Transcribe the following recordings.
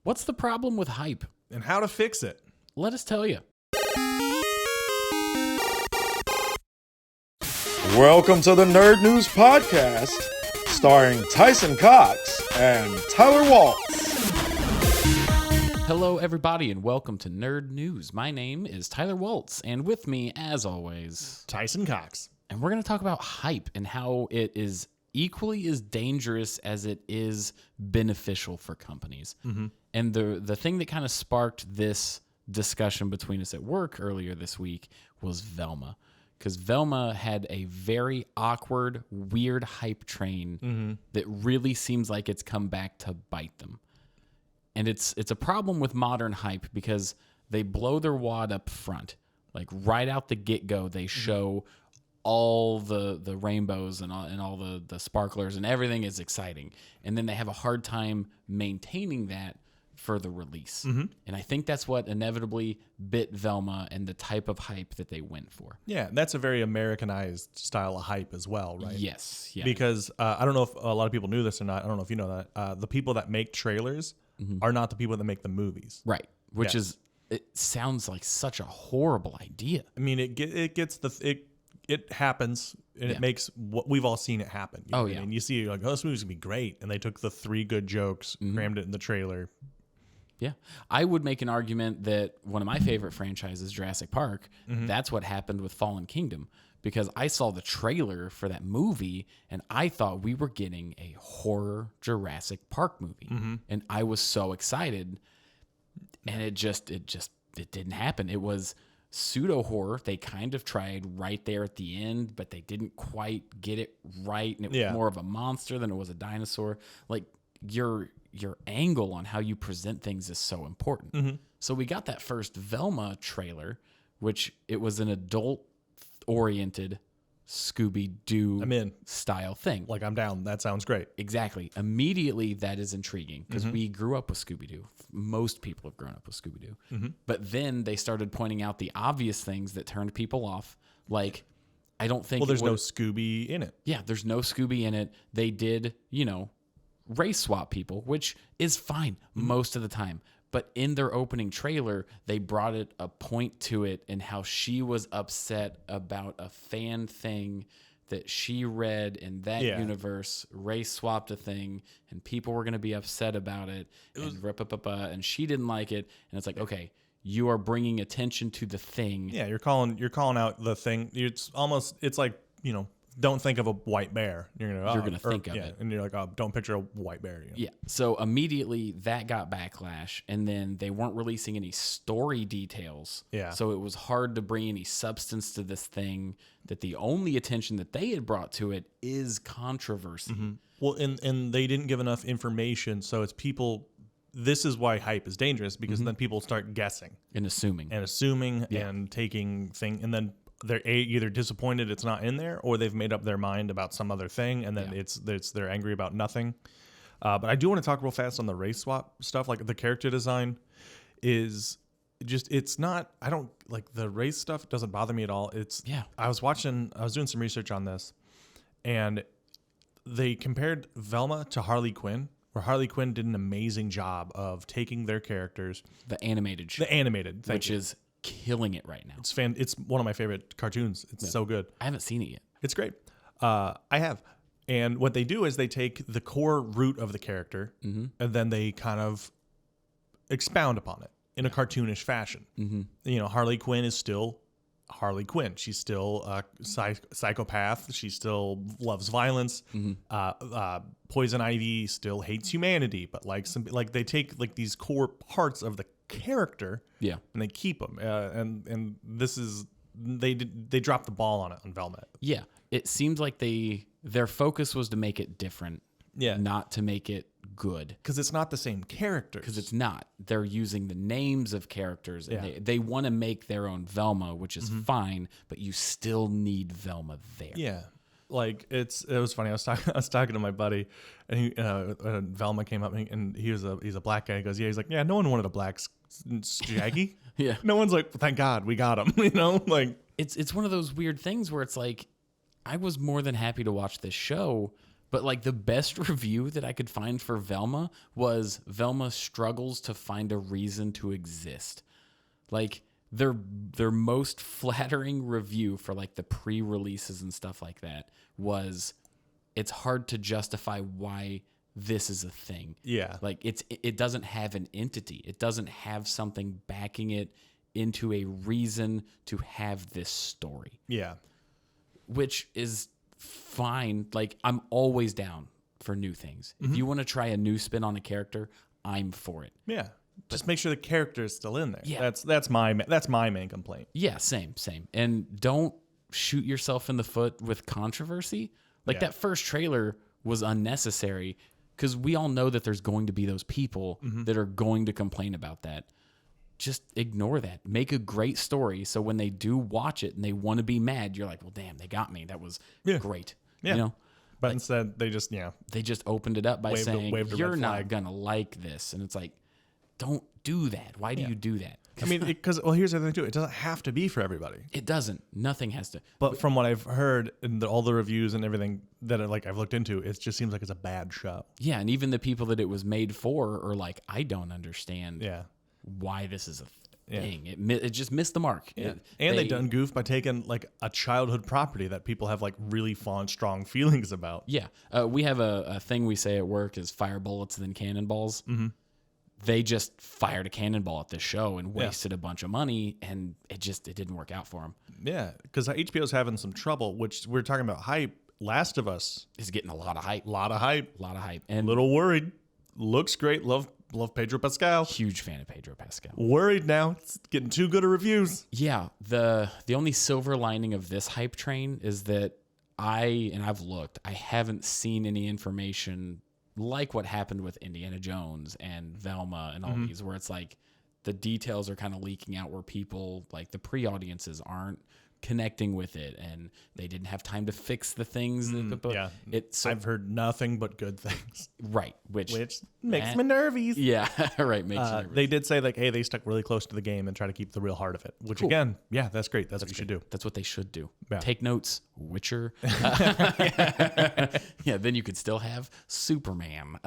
What's the problem with hype? and how to fix it. Let us tell you. Welcome to the Nerd News Podcast, starring Tyson Cox and Tyler Waltz. Hello, everybody, and welcome to Nerd News. My name is Tyler Waltz, and with me, as always, Tyson Cox. and we're going to talk about hype and how it is equally as dangerous as it is beneficial for companies. And the thing that kind of sparked this discussion between us at work earlier this week was Velma. Because Velma had a very awkward, weird hype train that really seems like it's come back to bite them. And it's a problem with modern hype because they blow their wad up front. Like right out the get-go, they show all the rainbows and all the sparklers and everything is exciting. And then they have a hard time maintaining that for the release. And I think that's what inevitably bit Velma and the type of hype that they went for. Yeah, that's a very Americanized style of hype as well, right? Yes. Yeah. Because I don't know if a lot of people knew this or not. I don't know if you know that. The people that make trailers are not the people that make the movies. Right. Which Yes. it sounds like such a horrible idea. I mean, it happens, and Yeah. it makes what we've all seen it happen. You know Oh, what I yeah. mean? You see, you're like, oh, this movie's gonna be great, and they took the 3 good jokes, crammed it in the trailer. Yeah. I would make an argument that one of my favorite franchises, Jurassic Park, that's what happened with Fallen Kingdom. Because I saw the trailer for that movie and I thought we were getting a horror Jurassic Park movie. And I was so excited. And it didn't happen. It was pseudo horror. They kind of tried right there at the end, but they didn't quite get it right. And it was Yeah. more of a monster than it was a dinosaur. Like your angle on how you present things is so important. So we got that first Velma trailer, which it was an adult-oriented Scooby-Doo I'm in. style thing. Like, I'm down. That sounds great. Exactly. Immediately, that is intriguing because we grew up with Scooby-Doo. Most people have grown up with Scooby-Doo. But then they started pointing out the obvious things that turned people off. Like, I don't think... Well, there's it no would- Scooby in it. Yeah, there's no Scooby in it. They did, race swap people, which is fine most of the time. But in their opening trailer, they brought a point to it and how she was upset about a fan thing that she read in that Yeah. universe, race swapped a thing, and people were going to be upset about it, and she didn't like it. And it's like, okay, you are bringing attention to the thing. Yeah, you're calling out the thing. It's like, don't think of a white bear. You're gonna think of it. and you're like, oh, don't picture a white bear. Yeah. So immediately that got backlash, and then they weren't releasing any story details. Yeah. So it was hard to bring any substance to this thing that the only attention that they had brought to it is controversy. Well, and they didn't give enough information, so it's people. This is why hype is dangerous because then people start guessing And assuming. and taking thing, and then they're either disappointed it's not in there, or they've made up their mind about some other thing, and then they're angry about nothing. But I do want to talk real fast on the race swap stuff. Like, the character design is just, it's not. I don't like the race stuff. Doesn't bother me at all. I was doing some research on this, and they compared Velma to Harley Quinn, where Harley Quinn did an amazing job of taking their characters, The animated show, the animated, which is killing it right now. It's one of my favorite cartoons. It's so good. I haven't seen it yet. It's great. I have. And what they do is they take the core root of the character and then they kind of expound upon it in a cartoonish fashion. Harley Quinn is still Harley Quinn. She's still a psychopath. She still loves violence. Poison Ivy still hates humanity, but they take like these core parts of the character, Yeah. and they keep them. And this is they dropped the ball on it on Velma. Yeah. It seemed like their focus was to make it different, not to make it good. Because it's not the same characters. Because it's not. They're using the names of characters. And Yeah. they want to make their own Velma, which is fine, but you still need Velma there. Yeah. Like, it was funny. I was talking to my buddy, and Velma came up, and he's a black guy. He goes, yeah. He's like, yeah. No one wanted a black Shaggy. Yeah. No one's like, thank God we got him. It's one of those weird things where it's like, I was more than happy to watch this show, But like the best review that I could find for Velma was Velma struggles to find a reason to exist. Like their most flattering review for like the pre-releases and stuff like that was it's hard to justify why this is a thing. Yeah. Like it doesn't have an entity. It doesn't have something backing it into a reason to have this story. Yeah. Which is fine. Like I'm always down for new things. If you want to try a new spin on a character, I'm for it. Yeah. Just make sure the character is still in there. Yeah. That's my main complaint. Yeah, same. And don't shoot yourself in the foot with controversy. Like that first trailer was unnecessary because we all know that there's going to be those people that are going to complain about that. Just ignore that. Make a great story so when they do watch it and they want to be mad, you're like, well, damn, they got me. That was great. Yeah. You know? But instead, they just They just opened it up by saying, waved a red you're not flag. going to like this. And it's like, don't do that. Why do you do that? I mean, because here's the thing too. It doesn't have to be for everybody. It doesn't. Nothing has to. But from what I've heard and all the reviews and everything that I've looked into, it just seems like it's a bad show. Yeah, and even the people that it was made for are like, I don't understand Yeah. why this is a thing. It just missed the mark. Yeah. And they done goof by taking like a childhood property that people have like really fond, strong feelings about. Yeah, we have a thing we say at work is fire bullets than cannonballs. Mm-hmm. They just fired a cannonball at this show and wasted a bunch of money, and it didn't work out for them. Yeah, because HBO's having some trouble, which we're talking about hype. Last of Us It's getting a lot of hype. lot of hype. And Little worried. Looks great. Love Pedro Pascal. huge fan of Pedro Pascal. Worried now. It's getting too good of reviews. Yeah, the only silver lining of this hype train is that I've looked, I haven't seen any information like what happened with Indiana Jones and Velma and all these, where it's like the details are kind of leaking out where people, like the pre-audiences, aren't connecting with it, and they didn't have time to fix the things. Yeah. I've heard nothing but good things. Right, which makes me nervous. yeah, right, makes you nervous. They did say like, hey, they stuck really close to the game and try to keep the real heart of it. Which again, yeah, that's great. That's what you should do. That's what they should do. Yeah. Take notes, Witcher. Yeah, then you could still have Superman.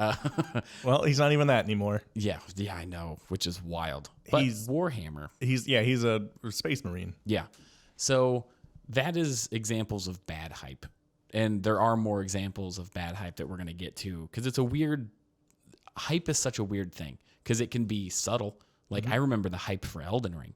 Well, he's not even that anymore. Yeah, I know, which is wild. But He's- Warhammer. He's a space marine. Yeah. So that is examples of bad hype. And there are more examples of bad hype that we're going to get to, because it's a weird hype is such a weird thing because it can be subtle. Like I remember the hype for Elden Ring.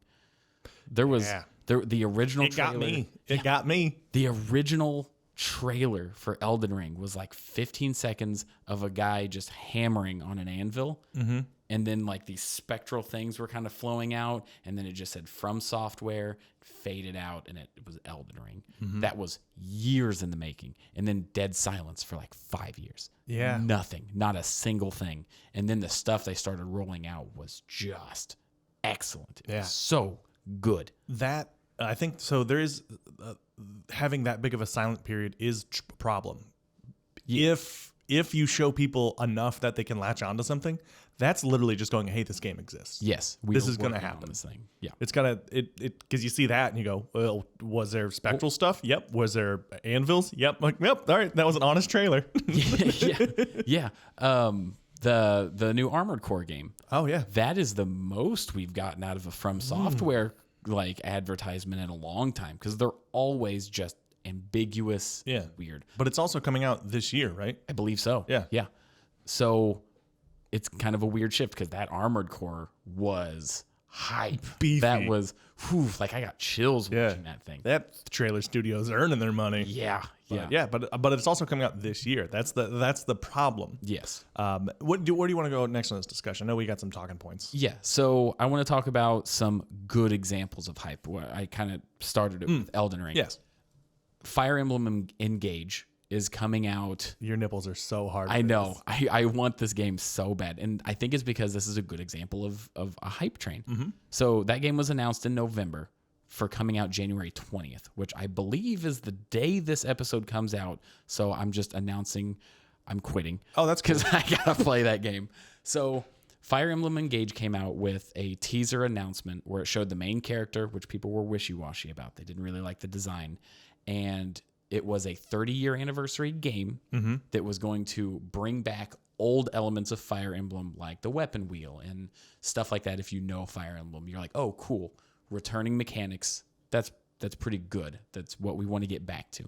There was the original It trailer. got me. It got me. The original trailer for Elden Ring was like 15 seconds of a guy just hammering on an anvil. Mm-hmm. And then like these spectral things were kind of flowing out. And then it just said From Software, faded out, and it was Elden Ring. Mm-hmm. That was years in the making. And then dead silence for like 5 years. Yeah. Nothing, not a single thing. And then the stuff they started rolling out was just excellent. It was so good. That I think so. There is having that big of a silent period is a problem. Yeah. If you show people enough that they can latch onto something, that's literally just going, hey, this game exists. Yes, This are is gonna working on happen. This thing, yeah. It's gotta because you see that and you go, well, was there spectral stuff? Yep. Was there anvils? Yep. Like, yep. All right, that was an honest trailer. yeah. The new Armored Core game. Oh yeah. That is the most we've gotten out of a From Software like advertisement in a long time, because they're always just ambiguous, and weird. But it's also coming out this year, right? I believe so. Yeah. Yeah. So it's kind of a weird shift because that Armored Core was hype. Beefy. That was, like I got chills watching that thing. That trailer studio's earning their money. Yeah. Yeah. Yeah, but it's also coming out this year. That's the problem. Yes. Where do you want to go next on this discussion? I know we got some talking points. Yeah. So I want to talk about some good examples of hype. Where I kind of started it with Elden Ring. Yes. Fire Emblem Engage is coming out. Your nipples are so hard. I for know. this. I want this game so bad. And I think it's because this is a good example of a hype train. Mm-hmm. So that game was announced in November for coming out January 20th, which I believe is the day this episode comes out. So I'm just announcing I'm quitting. Oh, that's cool. Because I got to play that game. So Fire Emblem Engage came out with a teaser announcement where it showed the main character, which people were wishy-washy about. They didn't really like the design. And it was a 30-year anniversary game that was going to bring back old elements of Fire Emblem, like the weapon wheel and stuff like that. If you know Fire Emblem, you're like, oh, cool. Returning mechanics. That's pretty good. That's what we want to get back to.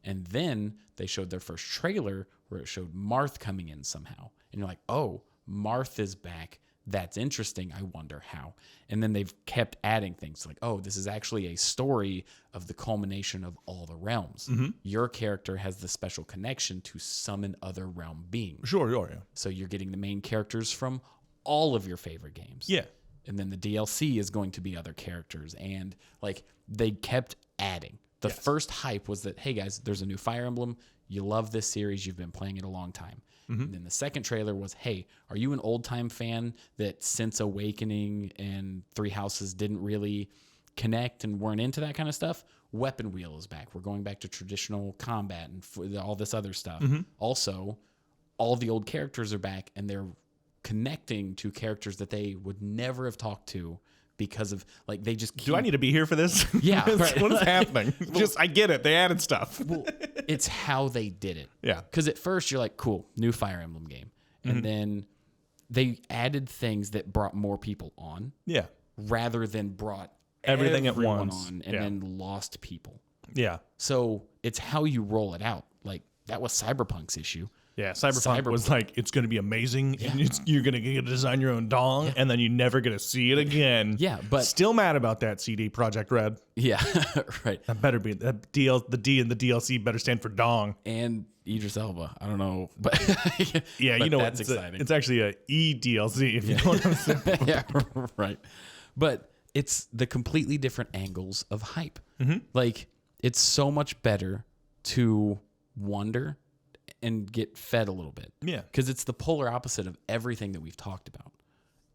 And then they showed their first trailer where it showed Marth coming in somehow. And you're like, oh, Marth is back. That's interesting. I wonder how. And then they've kept adding things like, oh, this is actually a story of the culmination of all the realms. Your character has the special connection to summon other realm beings. Sure, yeah. So you're getting the main characters from all of your favorite games. Yeah. And then the DLC is going to be other characters. And like they kept adding. The first hype was that, hey guys, there's a new Fire Emblem. You love this series. You've been playing it a long time. And then the second trailer was, hey, are you an old time fan that since Awakening and Three Houses didn't really connect and weren't into that kind of stuff? Weapon Wheel is back. We're going back to traditional combat and all this other stuff. Also, all the old characters are back and they're connecting to characters that they would never have talked to because of like they just keep, Do I need to be here for this? Yeah, right. What is happening? Just I get it. They added stuff. well, it's how they did it. Yeah. Because at first you're like, cool, new Fire Emblem game. And then they added things that brought more people on Yeah. rather than brought Everything at everyone once. on and then lost people. Yeah. So it's how you roll it out. Like that was Cyberpunk's issue. Yeah, Cyberpunk was like, it's going to be amazing. And you're going to get to design your own dong, and then you're never going to see it again. Yeah, but still mad about that CD Project Red. yeah, right. That better be the D in the DLC better stand for dong. And Idris Elba. I don't know, but Yeah, but you know that's it's exciting. It's actually a EDLC if you know what I'm saying. Yeah, right. But it's the completely different angles of hype. Like it's so much better to wonder and get fed a little bit. Yeah. Because it's the polar opposite of everything that we've talked about.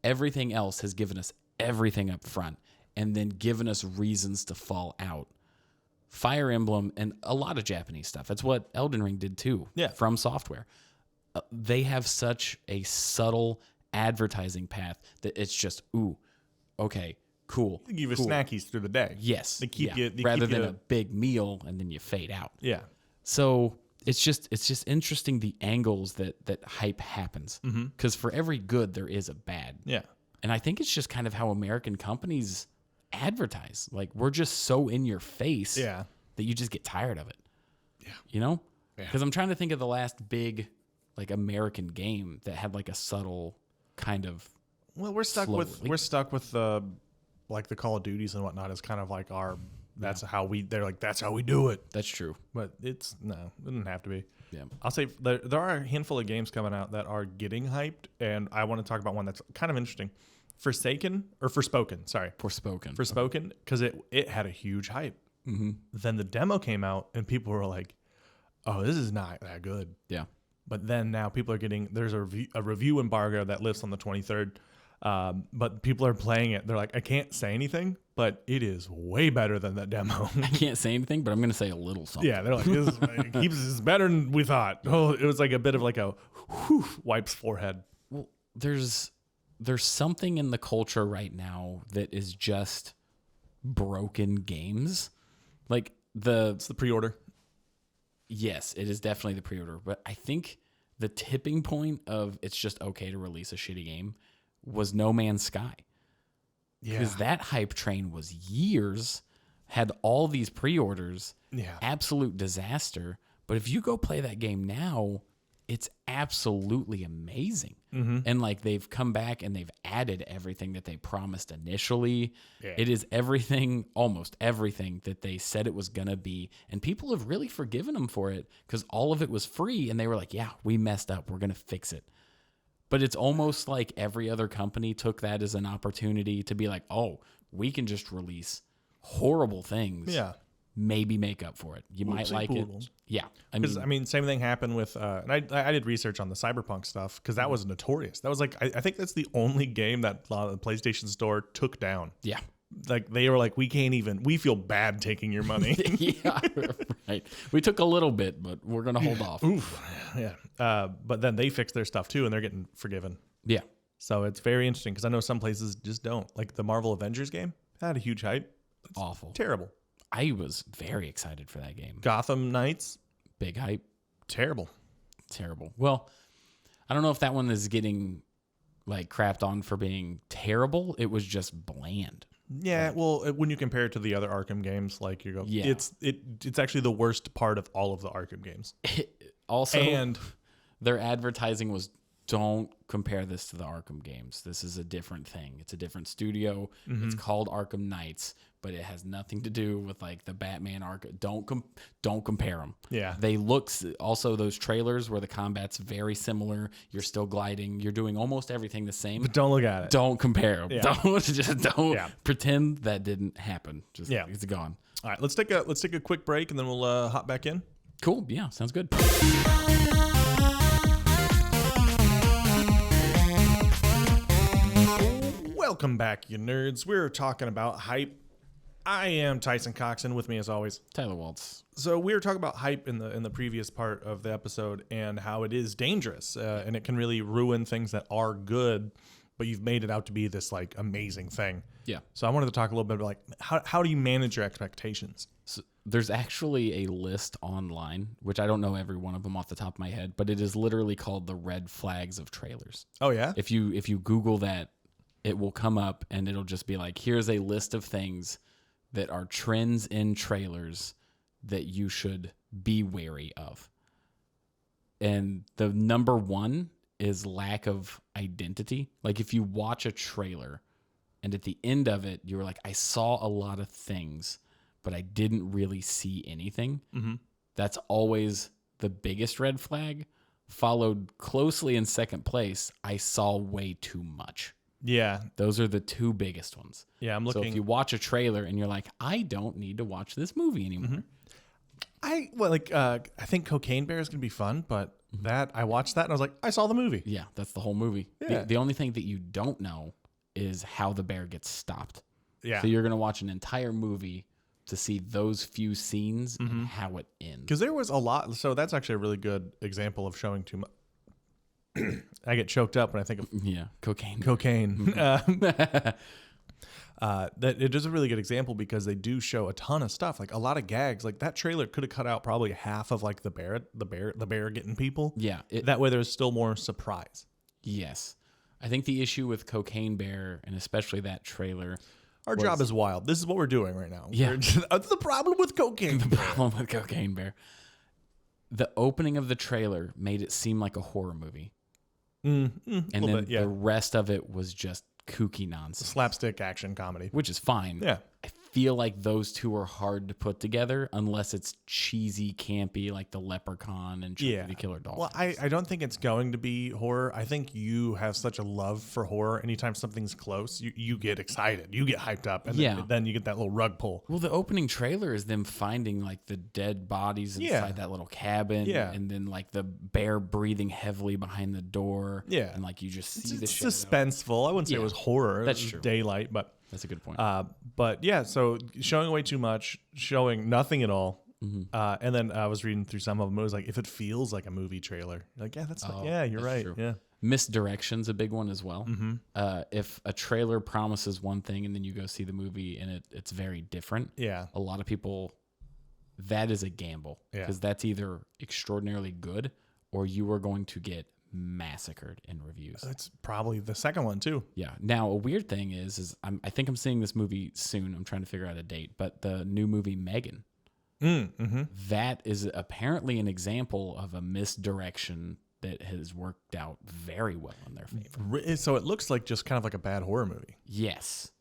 Everything else has given us everything up front and then given us reasons to fall out. Fire Emblem and a lot of Japanese stuff. That's what Elden Ring did too. Yeah. From Software. They have such a subtle advertising path that it's just, ooh, okay, cool. They give you cool. snackies through the day. Yes. They keep yeah. you they rather keep than you, a big meal and then you fade out. Yeah. So it's just interesting the angles that hype happens. Because for every good there is a bad. Yeah. And I think it's just kind of how American companies advertise. Like we're just so in your face Yeah. that you just get tired of it. Yeah. You know? Yeah. Because I'm trying to think of the last big like American game that had like a subtle kind of Well, we're stuck with Slowly. the like the Call of Duties and whatnot is kind of like our that's how we do it. that's true. But it's no, it doesn't have to be. Yeah. I'll say there are a handful of games coming out that are getting hyped, and I want to talk about one that's kind of interesting. Forspoken, Forspoken. because it had a huge hype. Then the demo came out, and people were like, "Oh, this is not that good." Yeah. But then now people are getting there's a review embargo that lifts on the 23rd. But people are playing it. They're like, I can't say anything, but it is way better than that demo. I can't say anything, but I'm going to say a little something. Yeah, they're like, this is better than we thought. Oh, it was like a bit of like a whew, wipes forehead. Well, there's something in the culture right now that is just broken games. Like It's the pre-order. yes, it is definitely the pre-order, but I think the tipping point of it's just okay to release a shitty game was No Man's Sky. Yeah. Because that hype train was years, had all these pre-orders, Yeah. absolute disaster. But if you go play that game now, it's absolutely amazing. And like they've come back and they've added everything that they promised initially. Yeah. It is everything, almost everything that they said it was going to be. And people have really forgiven them for it because all of it was free. And they were like, yeah, we messed up. We're going to fix it. But it's almost like every other company took that as an opportunity to be like, oh, we can just release horrible things. Yeah. Maybe make up for it. You might Oopsie like poodles. it. Yeah. Because I mean, same thing happened with, and I did research on the Cyberpunk stuff because that was notorious. That was like, I think that's the only game that the PlayStation Store took down. yeah. Like they were like, we feel bad taking your money. Yeah. Right. We took a little bit, but we're going to hold off. Oof. Yeah. But then they fixed their stuff too, and they're getting forgiven. Yeah. So it's very interesting because I know some places just don't. Like the Marvel Avengers game had a huge hype. Awful. Terrible. I was very excited for that game. Gotham Knights, Big hype. terrible. Terrible. Well, I don't know if that one is getting like crapped on for being terrible. It was just bland. Yeah, well, when you compare it to the other Arkham games, like you go, Yeah. it's actually the worst part of all of the Arkham games. Also, And their advertising was, don't compare this to the Arkham games. This is a different thing. It's a different studio. It's called Arkham Knights, but it has nothing to do with like the Batman Arkham. Don't compare them. Yeah. They look, also those trailers where the combat's very similar. You're still gliding. You're doing almost everything the same. but don't look at it. Don't compare them. Yeah. Don't Yeah. pretend that didn't happen. Just Yeah. it's gone. All right, let's take a quick break and then we'll hop back in. Cool. Yeah, sounds good. Welcome back, you nerds. We're talking about hype. I am Tyson Coxon. With me, as always. Tyler Waltz. So we were talking about hype in the previous part of the episode and how it is dangerous and it can really ruin things that are good, but you've made it out to be this like amazing thing. Yeah. So I wanted to talk a little bit about like how do you manage your expectations? So there's actually a list online, which I don't know every one of them off the top of my head, but it is literally called the red flags of trailers. Oh yeah. If you Google that, it will come up and it'll just be like, here's a list of things that are trends in trailers that you should be wary of. And the number one is lack of identity. Like if you watch a trailer and at the end of it, you were like, I saw a lot of things, but I didn't really see anything. Mm-hmm. That's always the biggest red flag. Followed closely in second place, I saw way too much. Yeah. Those are the two biggest ones. Yeah. I'm So looking. if you watch a trailer and you're like, I don't need to watch this movie anymore. I think Cocaine Bear is gonna be fun, but that I watched that and I was like, I saw the movie. Yeah, that's the whole movie. Yeah. The only thing that you don't know is how the bear gets stopped. Yeah. So you're going to watch an entire movie to see those few scenes and how it ends. Because there was a lot. So that's actually a really good example of showing too much. I get choked up when I think of Yeah, cocaine. cocaine. That it is a really good example because they do show a ton of stuff, like a lot of gags. Like that trailer could have cut out probably half of like the bear getting people. Yeah. That way, there's still more surprise. Yes. I think the issue with Cocaine Bear, and especially that trailer, Our job is wild. This is what we're doing right now. Yeah. That's the problem with cocaine. the problem with Cocaine Bear, the opening of the trailer made it seem like a horror movie. And then the rest of it was just kooky nonsense, Slapstick action comedy. which is fine. Yeah. I feel like those two are hard to put together unless it's cheesy, campy, like the Leprechaun and Chucky the Killer Doll. Well, I don't think it's going to be horror. I think you have such a love for horror. Anytime something's close, you get excited. You get hyped up. And then you get that little rug pull. Well, the opening trailer is them finding like the dead bodies inside that little cabin. Yeah. And then like the bear breathing heavily behind the door. Yeah. And like you just see the It's shadow. suspenseful. I wouldn't say it Yeah. was horror. That's It was true. Daylight, but That's a good point. but yeah, so showing way too much, showing nothing at all. And then I was reading through some of them. It was like, if it feels like a movie trailer, you're like, yeah, you're that's right. true. Yeah. Misdirection's a big one as well. If a trailer promises one thing and then you go see the movie and it's very different, Yeah. a lot of people, that is a gamble Yeah. because that's either extraordinarily good or you are going to get massacred in reviews. It's probably the second one too. Yeah. Now a weird thing is I think I'm seeing this movie soon. I'm trying to figure out a date, but the new movie Megan, that is apparently an example of a misdirection that has worked out very well in their favor. So it looks like just kind of like a bad horror movie. Yes.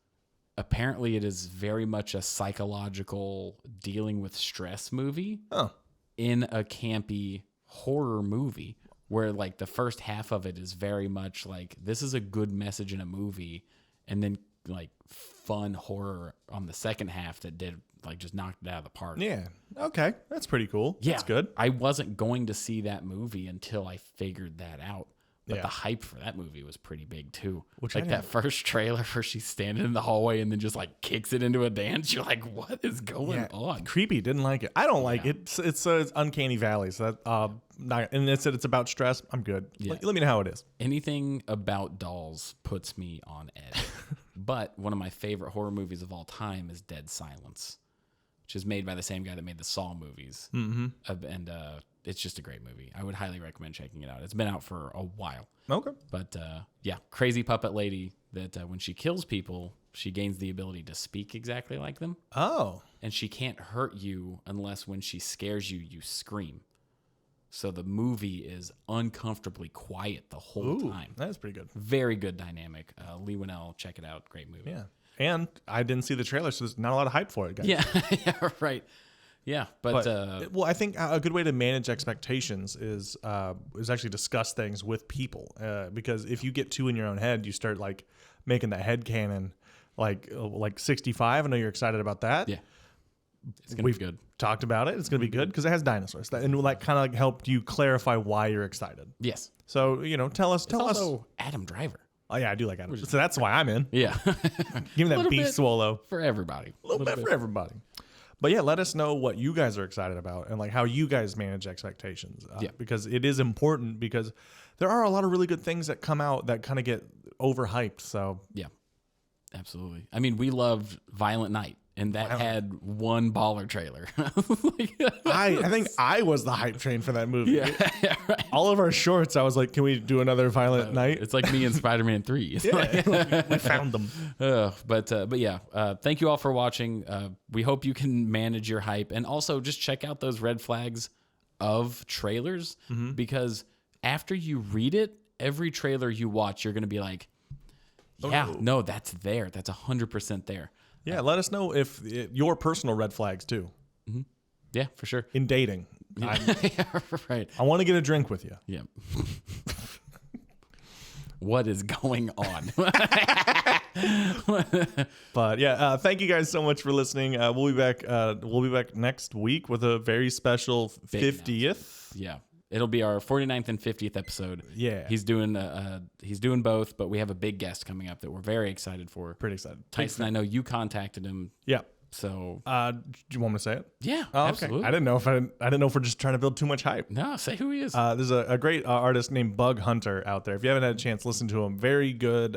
Apparently it is very much a psychological dealing with stress movie Oh. in a campy horror movie where like the first half of it is very much like this is a good message in a movie and then like fun horror on the second half that did like just knocked it out of the park. Yeah. Okay. That's pretty cool. Yeah. That's good. I wasn't going to see that movie until I figured that out. But Yeah. the hype for that movie was pretty big too. Which like I that first trailer where she's standing in the hallway and then just like kicks it into a dance. You're like, what is going on? Creepy. Didn't like it. I don't like it. It's uncanny valley. So that and it said it's about stress. I'm good. Yeah. Let me know how it is. Anything about dolls puts me on edge. But one of my favorite horror movies of all time is Dead Silence, which is made by the same guy that made the Saw movies. Mm-hmm. And it's just a great movie. I would highly recommend checking it out. It's been out for a while. Okay. But yeah, crazy puppet lady that when she kills people, she gains the ability to speak exactly like them. Oh. And she can't hurt you unless when she scares you, you scream. So the movie is uncomfortably quiet the whole time. That's pretty good. Very good dynamic. Leigh Whannell, check it out. Great movie. Yeah. And I didn't see the trailer, so there's not a lot of hype for it, guys. Yeah, yeah, right. Yeah, but well, I think a good way to manage expectations is actually discuss things with people. Because if you get too in your own head, you start like making that headcanon like 65. I know you're excited about that. yeah, it's gonna be good. Talked about it. It's going to be good because it has dinosaurs. And that kind of helped you clarify why you're excited. Yes. So, tell us. It's also Adam Driver. Oh, yeah, I do like Adam. So that's why I'm in. Yeah. Give me that Little beef bit swallow. for everybody. A little bit for everybody. But yeah, let us know what you guys are excited about and like how you guys manage expectations. Because it is important because there are a lot of really good things that come out that kind of get overhyped. So Yeah, absolutely. I mean, we loved Violent Night, and that had one baller trailer. I think I was the hype train for that movie. yeah, right. All of our shorts, I was like, can we do another Violent Night? It's like me and Spider-Man 3. We found them. But yeah, thank you all for watching. We hope you can manage your hype, and also just check out those red flags of trailers, because after you read it, every trailer you watch, you're going to be like, yeah, no, that's there. That's 100% there. Yeah, let us know if your personal red flags too. Yeah, for sure. In dating. Yeah, right. I want to get a drink with you. Yeah. What is going on? But yeah, thank you guys so much for listening. We'll be back. We'll be back next week with a very special 50th. Yeah. It'll be our 49th and 50th episode. Yeah. He's doing both, but we have a big guest coming up that we're very excited for. Pretty excited. Tyson, I know you contacted him. Yeah. So Do you want me to say it? yeah, Oh, absolutely. Okay. I didn't know if we're just trying to build too much hype. No, say who he is. There's a great artist named Bug Hunter out there. If you haven't had a chance, listen to him. Very good,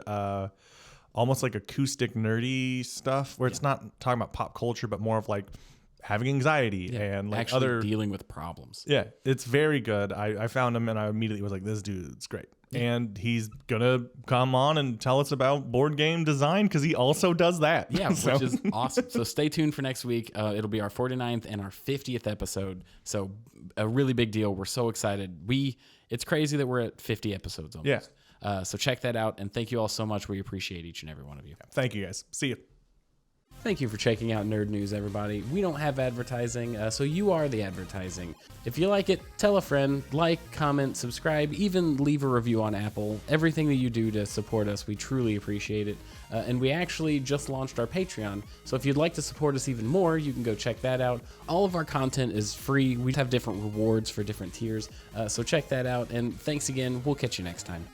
almost like acoustic nerdy stuff where it's not talking about pop culture, but more of like having anxiety and like Actually other dealing with problems. Yeah, it's very good. I found him and I immediately was like, this dude's great. And he's gonna come on and tell us about board game design because he also does that. Yeah, which is awesome. So stay tuned for next week. It'll be our 49th and our 50th episode. So a really big deal. We're so excited. It's crazy that we're at 50 episodes almost. Yeah. So check that out. And thank you all so much. We appreciate each and every one of you. Thank you guys. See you. Thank you for checking out Nerd News, everybody. We don't have advertising, so you are the advertising. If you like it, tell a friend, like, comment, subscribe, even leave a review on Apple. Everything that you do to support us, we truly appreciate it. And we actually just launched our Patreon, so if you'd like to support us even more, you can go check that out. All of our content is free. We have different rewards for different tiers, so check that out. And thanks again. We'll catch you next time.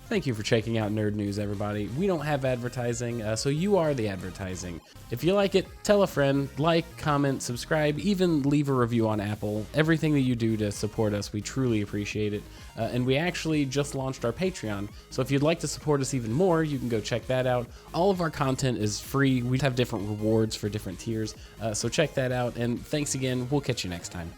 Thank you for checking out Nerd News, everybody. We don't have advertising, so you are the advertising. If you like it, tell a friend, like, comment, subscribe, even leave a review on Apple. Everything that you do to support us, we truly appreciate it. And we actually just launched our Patreon, so if you'd like to support us even more, you can go check that out. All of our content is free. We have different rewards for different tiers, so check that out. And thanks again. We'll catch you next time.